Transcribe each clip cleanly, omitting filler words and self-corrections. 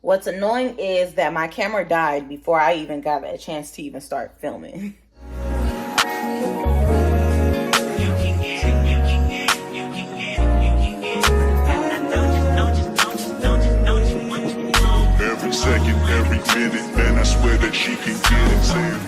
What's annoying is that my camera died before I even got a chance to even start filming. Every second, every minute, man, I swear that she can get it, saying.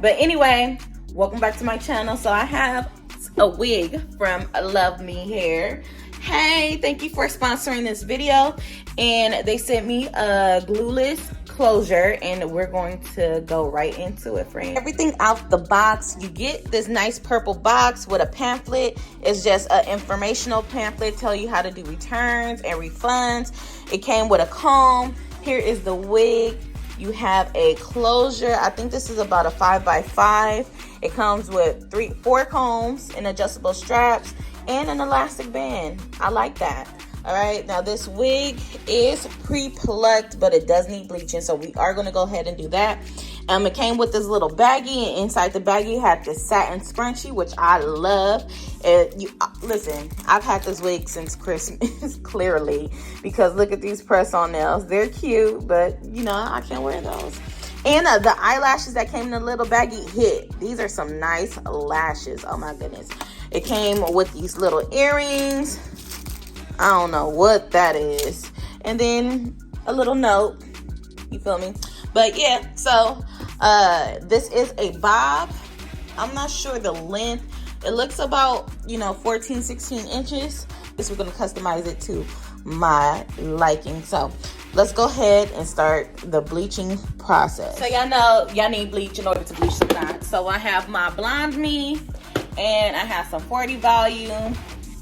But anyway, welcome back to my channel. So I have a wig from LUVME Hair. Hey, thank you for sponsoring this video. And they sent me a glueless closure, and we're going to go right into it, friend. Everything out the box, you get this nice purple box with a pamphlet. It's just an informational pamphlet, tell you how to do returns and refunds. It came with a comb. Here is the wig. You have a closure. I think this is about a 5x5. It comes with 4 combs and adjustable straps and an elastic band. I like that. All right, now this wig is pre-plucked, but it does need bleaching, so we are going to go ahead and do that. It came with this little baggie, and inside the baggie had this satin scrunchie, which I love. Listen, I've had this wig since Christmas, clearly, because look at these press-on nails. They're cute, but you know, I can't wear those. And the eyelashes that came in the little baggie hit. These are some nice lashes. Oh my goodness. It came with these little earrings. I don't know what that is. And then a little note. You feel me? But yeah, so this is a bob. I'm not sure the length. It looks about, 14, 16 inches. This, we're going to customize it to my liking. So let's go ahead and start the bleaching process. So y'all know y'all need bleach in order to bleach the knot. So I have my Blonde Me, and I have some 40 volume.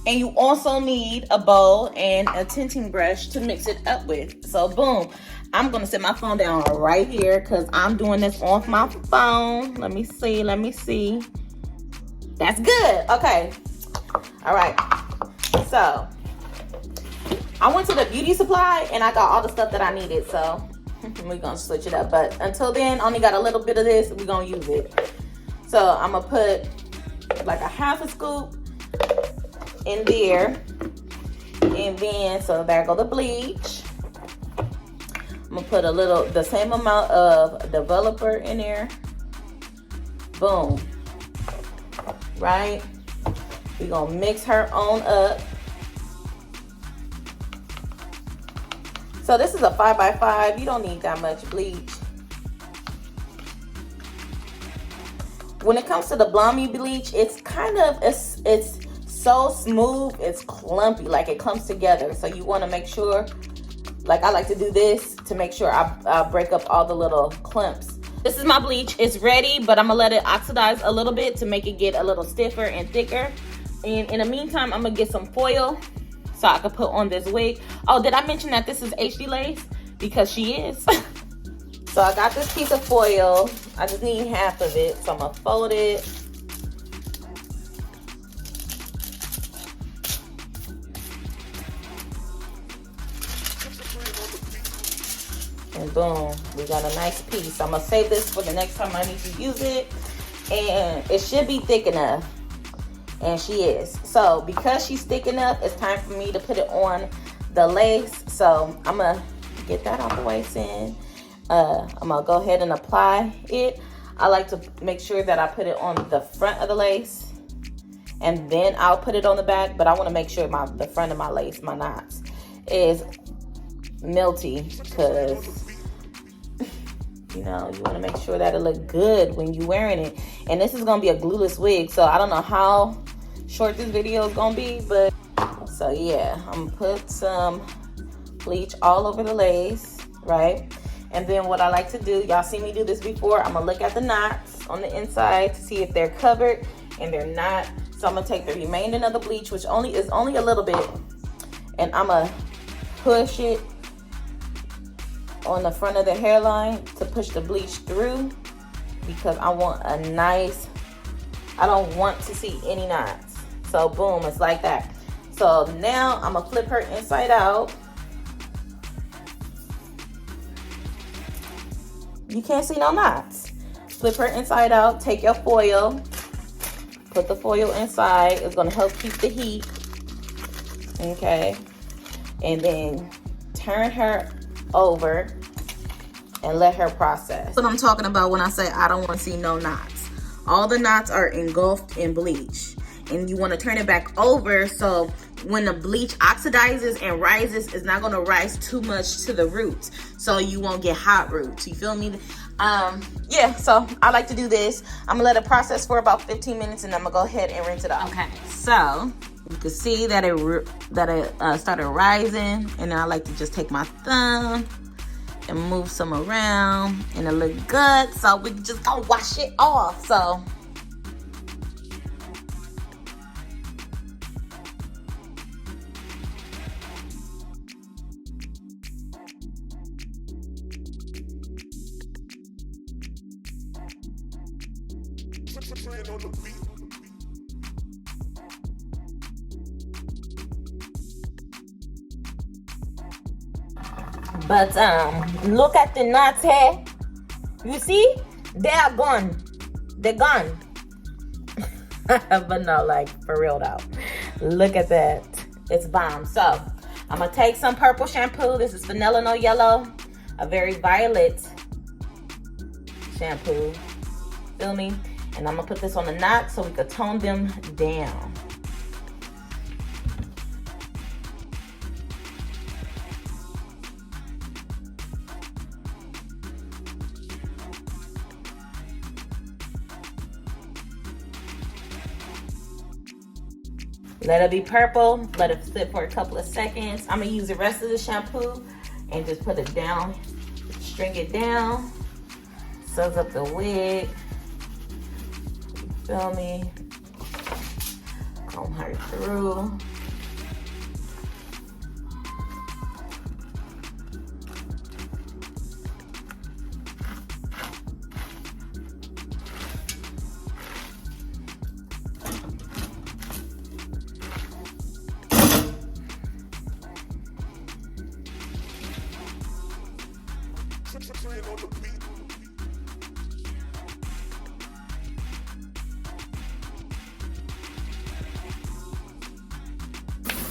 And you also need a bowl and a tinting brush to mix it up with. So boom, I'm gonna set my phone down right here because I'm doing this off my phone. Let me see. That's good. Okay. All right. So I went to the beauty supply and I got all the stuff that I needed. So we're gonna switch it up. But until then, only got a little bit of this. We're gonna use it. So I'm gonna put like a half a scoop in there, and then so there go the bleach. I'm gonna put the same amount of developer in there. Boom. Right, we're gonna mix her on up. So this is a 5x5. You don't need that much bleach. When it comes to the Blonde Me bleach, it's kind of it's so smooth, it's clumpy, like it clumps together. So you want to make sure, like I like to do this to make sure I break up all the little clumps. This is my bleach. It's ready, but I'm gonna let it oxidize a little bit to make it get a little stiffer and thicker. And in the meantime, I'm gonna get some foil so I can put on this wig. Oh, did I mention that this is HD lace? Because she is. So I got this piece of foil. I just need half of it, so I'm gonna fold it. And boom, we got a nice piece. I'm gonna save this for the next time I need to use it. And it should be thick enough. And she is. So because she's thick enough, it's time for me to put it on the lace. So I'm gonna get that out the way soon. I'm gonna go ahead and apply it. I like to make sure that I put it on the front of the lace, and then I'll put it on the back. But I want to make sure the front of my lace, my knots, is melty, because you want to make sure that it look good when you're wearing it. And this is gonna be a glueless wig, so I don't know how short this video is gonna be, but so yeah, I'm gonna put some bleach all over the lace, right? And then what I like to do, y'all see me do this before, I'm gonna look at the knots on the inside to see if they're covered, and they're not. So I'm gonna take the remaining of the bleach, which is only a little bit, and I'm gonna push it on the front of the hairline to push the bleach through, because I want a nice, I don't want to see any knots. So boom, it's like that. So now I'm gonna flip her inside out. you can't see no knots. Flip her inside out, take your foil, put the foil inside. It's gonna help keep the heat, okay? And then turn her over and let her process. That's what I'm talking about when I say I don't wanna see no knots. All the knots are engulfed in bleach. And you wanna turn it back over so when the bleach oxidizes and rises, it's not gonna rise too much to the roots. So you won't get hot roots, you feel me? Yeah, so I like to do this. I'm gonna let it process for about 15 minutes and I'm gonna go ahead and rinse it off. Okay, so you can see that it started rising, and then I like to just take my thumb and move some around, and it look good. So we just gonna wash it off. So but look at the knots here. You see? They are gone. They're gone. But no, like for real though. Look at that. It's bomb. So I'm gonna take some purple shampoo. This is Vanilla No Yellow. A very violet shampoo. Feel me? And I'm gonna put this on the knots so we could tone them down. Let it be purple, let it sit for a couple of seconds. I'm gonna use the rest of the shampoo and just put it down, string it down, suds up the wig, feel me? Comb her through.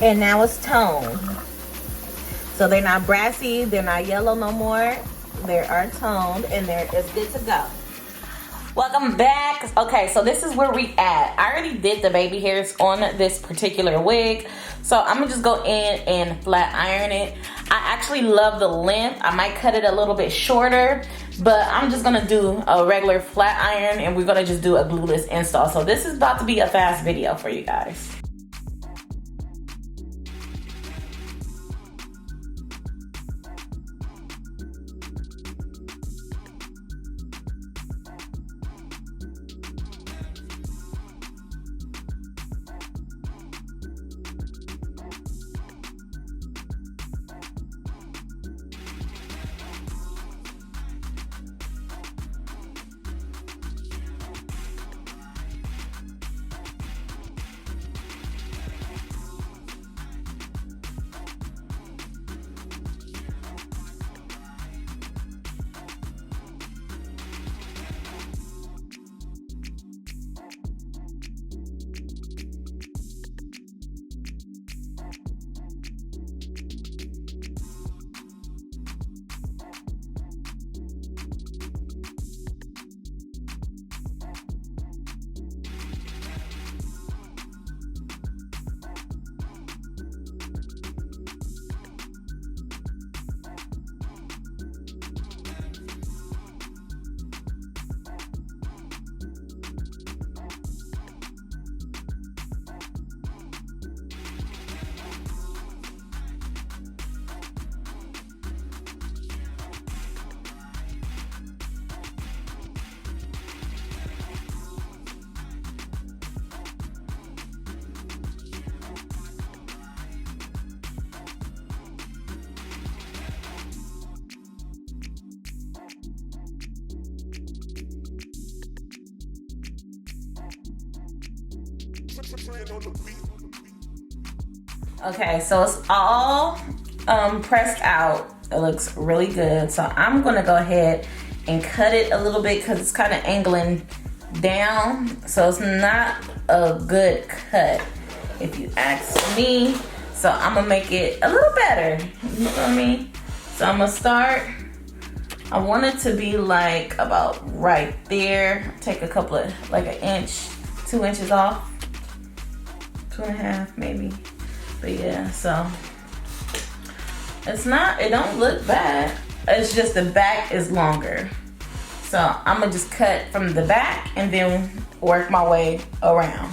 And now it's toned. So they're not brassy, they're not yellow no more. They are toned and it's good to go. Welcome back. Okay, so this is where we at. I already did the baby hairs on this particular wig. So I'm gonna just go in and flat iron it. I actually love the length. I might cut it a little bit shorter, but I'm just gonna do a regular flat iron and we're gonna just do a glueless install. So this is about to be a fast video for you guys. Okay, so it's all pressed out. It looks really good. So I'm gonna go ahead and cut it a little bit because it's kind of angling down. So it's not a good cut if you ask me. So I'm gonna make it a little better, you know what I mean? So I'm gonna start, I want it to be like about right there. Take a couple of, like an inch, 2 inches off, 2.5 maybe. But yeah, so it's not, it don't look bad. It's just the back is longer. So I'm gonna just cut from the back and then work my way around.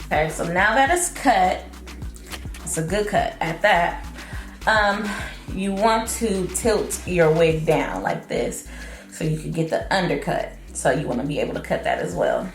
Okay, so now that it's cut, it's a good cut at that. You want to tilt your wig down like this so you can get the undercut. So you want to be able to cut that as well.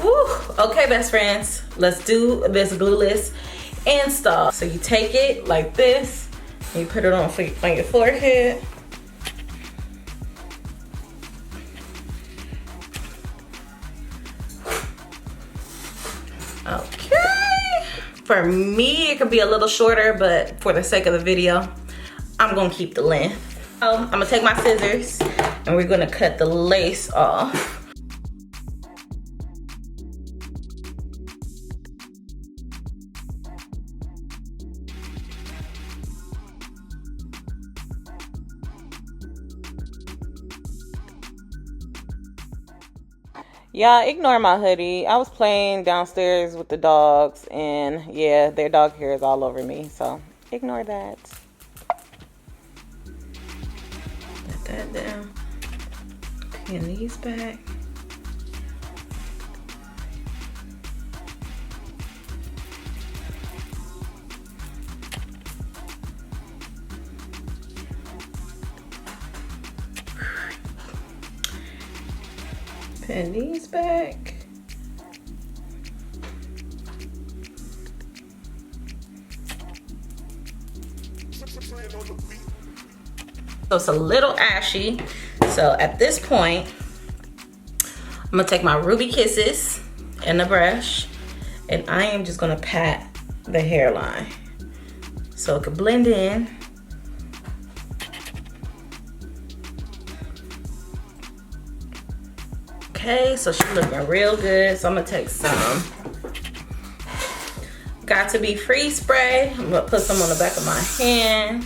Woo. Okay, best friends, let's do this glueless install. So you take it like this, and you put it on your forehead. Okay. For me, it could be a little shorter, but for the sake of the video, I'm gonna keep the length. So I'm gonna take my scissors, and we're gonna cut the lace off. Y'all ignore my hoodie. I was playing downstairs with the dogs, and yeah, their dog hair is all over me, so ignore that. Let that down. Pin these back. Pin these back. So it's a little ashy. So at this point, I'm gonna take my Ruby Kisses and a brush, and I am just gonna pat the hairline so it can blend in. Okay, so she's looking real good. So I'm gonna take some Got to Be Free spray. I'm gonna put some on the back of my hand.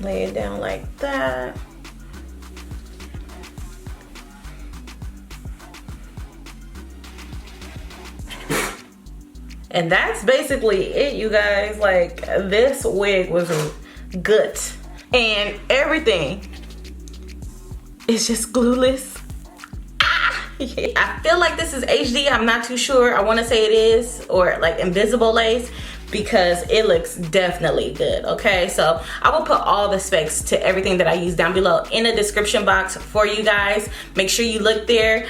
Lay it down like that. And that's basically it, you guys. Like, this wig was good. And everything is just glueless. Yeah. I feel like this is HD. I'm not too sure. I want to say it is, or like invisible lace. because it looks definitely good. Okay, so I will put all the specs to everything that I use down below in the description box for you guys. Make sure you look there.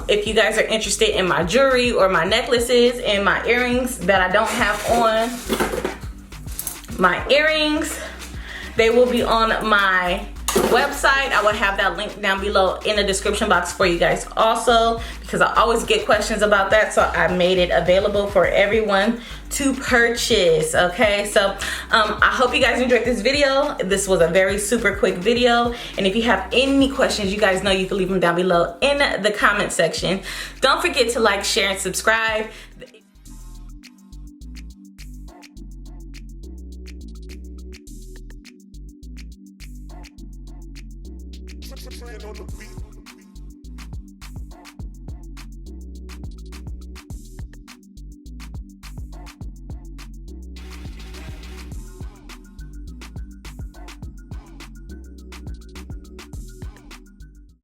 If you guys are interested in my jewelry or my necklaces and my earrings that I don't have on, my earrings, they will be on my website. I will have that link down below in the description box for you guys also, because I always get questions about that, so I made it available for everyone to purchase. Okay, so I hope you guys enjoyed this video. This was a very super quick video, and if you have any questions, you guys know you can leave them down below in the comment section. Don't forget to like, share, and subscribe.